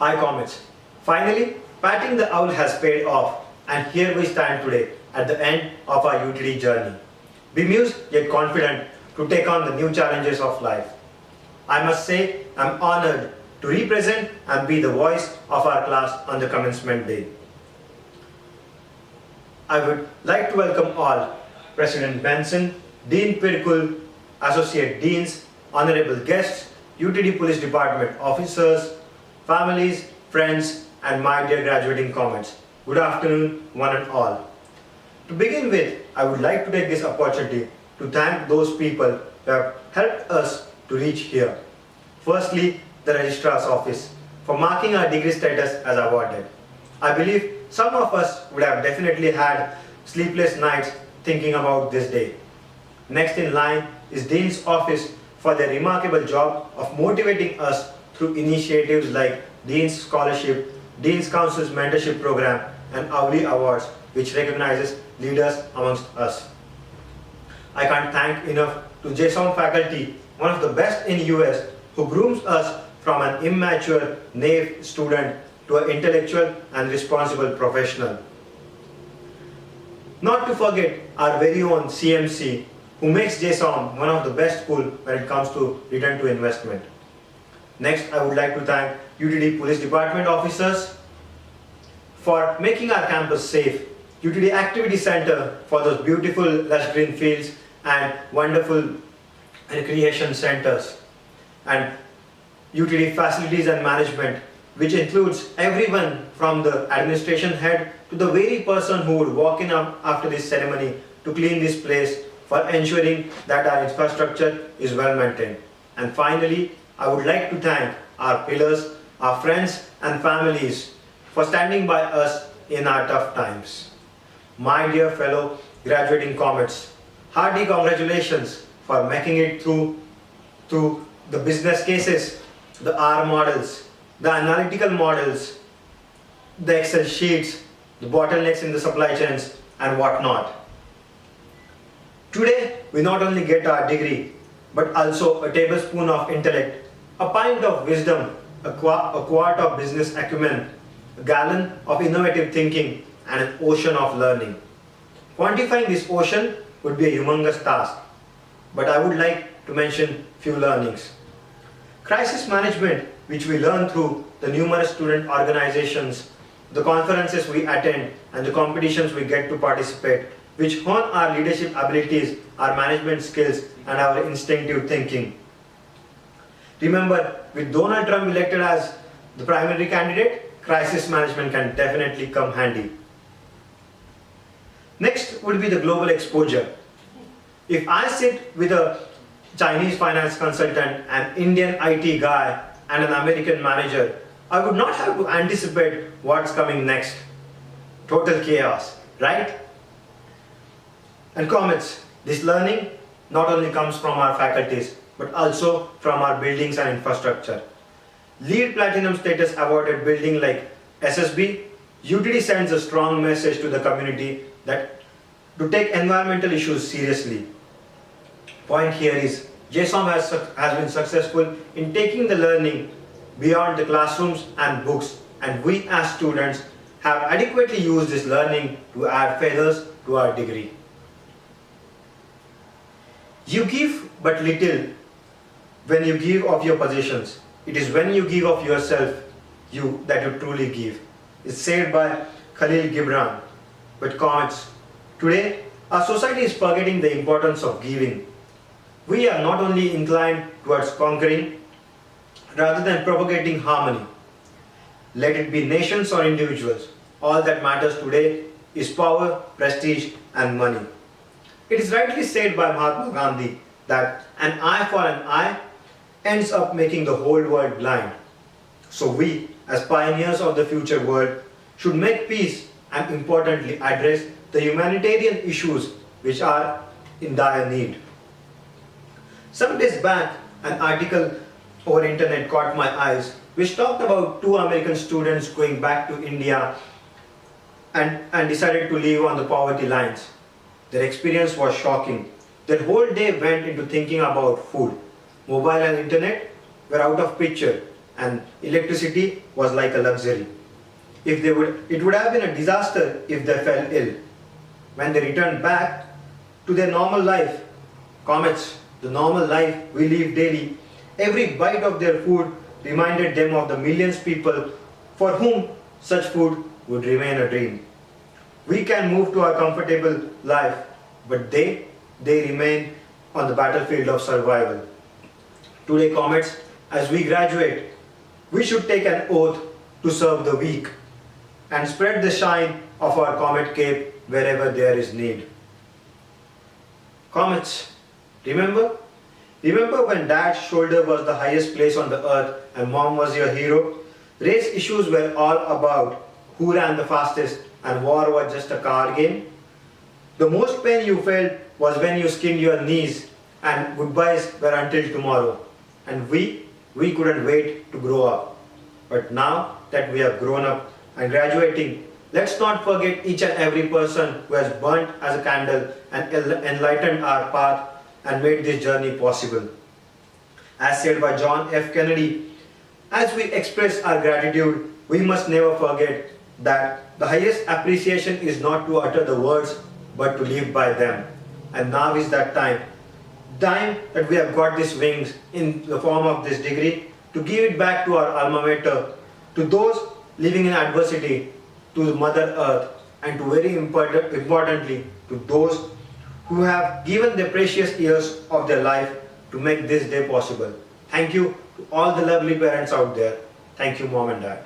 Hi Comets. Finally, patting the owl has paid off, and here we stand today at the end of our UTD journey. Bemused yet confident to take on the new challenges of life. I must say, I'm honored to represent and be the voice of our class on the commencement day. I would like to welcome all President Benson, Dean Pirkul, Associate Deans, Honorable Guests, UTD Police Department officers, families, friends, and my dear graduating Comets. Good afternoon, one and all. To begin with, I would like to take this opportunity to thank those people who have helped us to reach here. Firstly, the Registrar's Office for marking our degree status as awarded. I believe some of us would have definitely had sleepless nights thinking about this day. Next in line is Dean's Office for their remarkable job of motivating us through initiatives like Dean's Scholarship, Dean's Council's Mentorship Program, and Avli Awards, which recognizes leaders amongst us. I can't thank enough to JSOM faculty, one of the best in US, who grooms us from an immature, naive student to an intellectual and responsible professional. Not to forget our very own CMC, who makes JSOM one of the best schools when it comes to return to investment. Next, I would like to thank UTD Police Department officers for making our campus safe, UTD Activity Center for those beautiful lush green fields and wonderful recreation centers, and UTD Facilities and Management, which includes everyone from the administration head to the very person who would walk in after this ceremony to clean this place, for ensuring that our infrastructure is well maintained. And finally, I would like to thank our pillars, our friends and families for standing by us in our tough times. My dear fellow graduating Comets, hearty congratulations for making it through the business cases, the R models, the analytical models, the Excel sheets, the bottlenecks in the supply chains, and whatnot. Today, we not only get our degree, but also a tablespoon of intellect, a pint of wisdom, a quart of business acumen, a gallon of innovative thinking, and an ocean of learning. Quantifying this ocean would be a humongous task, but I would like to mention few learnings. Crisis management, which we learn through the numerous student organizations, the conferences we attend, and the competitions we get to participate, which hone our leadership abilities, our management skills, and our instinctive thinking. Remember, with Donald Trump elected as the primary candidate, crisis management can definitely come handy. Next would be the global exposure. If I sit with a Chinese finance consultant, an Indian IT guy, and an American manager, I would not have to anticipate what's coming next. Total chaos, right? And Comets, this learning not only comes from our faculties, but also from our buildings and infrastructure. LEED Platinum status awarded building like SSB, UTD sends a strong message to the community that to take environmental issues seriously. Point here is, JSOM has been successful in taking the learning beyond the classrooms and books, and we as students have adequately used this learning to add feathers to our degree. You give but little when you give of your possessions. It is when you give of yourself that you truly give. It's said by Khalil Gibran. But Comets, today our society is forgetting the importance of giving. We are not only inclined towards conquering, rather than propagating harmony. Let it be nations or individuals, all that matters today is power, prestige, and money. It is rightly said by Mahatma Gandhi that an eye for an eye ends up making the whole world blind. So we, as pioneers of the future world, should make peace and importantly address the humanitarian issues which are in dire need. Some days back, an article over internet caught my eyes which talked about two American students going back to India and decided to live on the poverty lines. Their experience was shocking. Their whole day went into thinking about food. Mobile and internet were out of picture. and electricity was like a luxury. It would have been a disaster if they fell ill. When they returned back to their normal life, comets, the normal life we live daily, every bite of their food reminded them of the millions of people for whom such food would remain a dream. We can move to our comfortable life, but they remain on the battlefield of survival. Today, comets, as we graduate, we should take an oath to serve the weak and spread the shine of our comet cape wherever there is need. Comets, remember? Remember when Dad's shoulder was the highest place on the earth and Mom was your hero? Race issues were all about who ran the fastest and war was just a card game. The most pain you felt was when you skinned your knees and goodbyes were until tomorrow. And we couldn't wait to grow up. But now that we have grown up and graduating, let's not forget each and every person who has burnt as a candle and enlightened our path and made this journey possible. As said by John F. Kennedy, as we express our gratitude, we must never forget that the highest appreciation is not to utter the words, but to live by them. And now is that time that we have got these wings in the form of this degree, to give it back to our alma mater, to those living in adversity, to Mother Earth, and to very importantly, to those who have given their precious years of their life to make this day possible. Thank you to all the lovely parents out there. Thank you, Mom and Dad.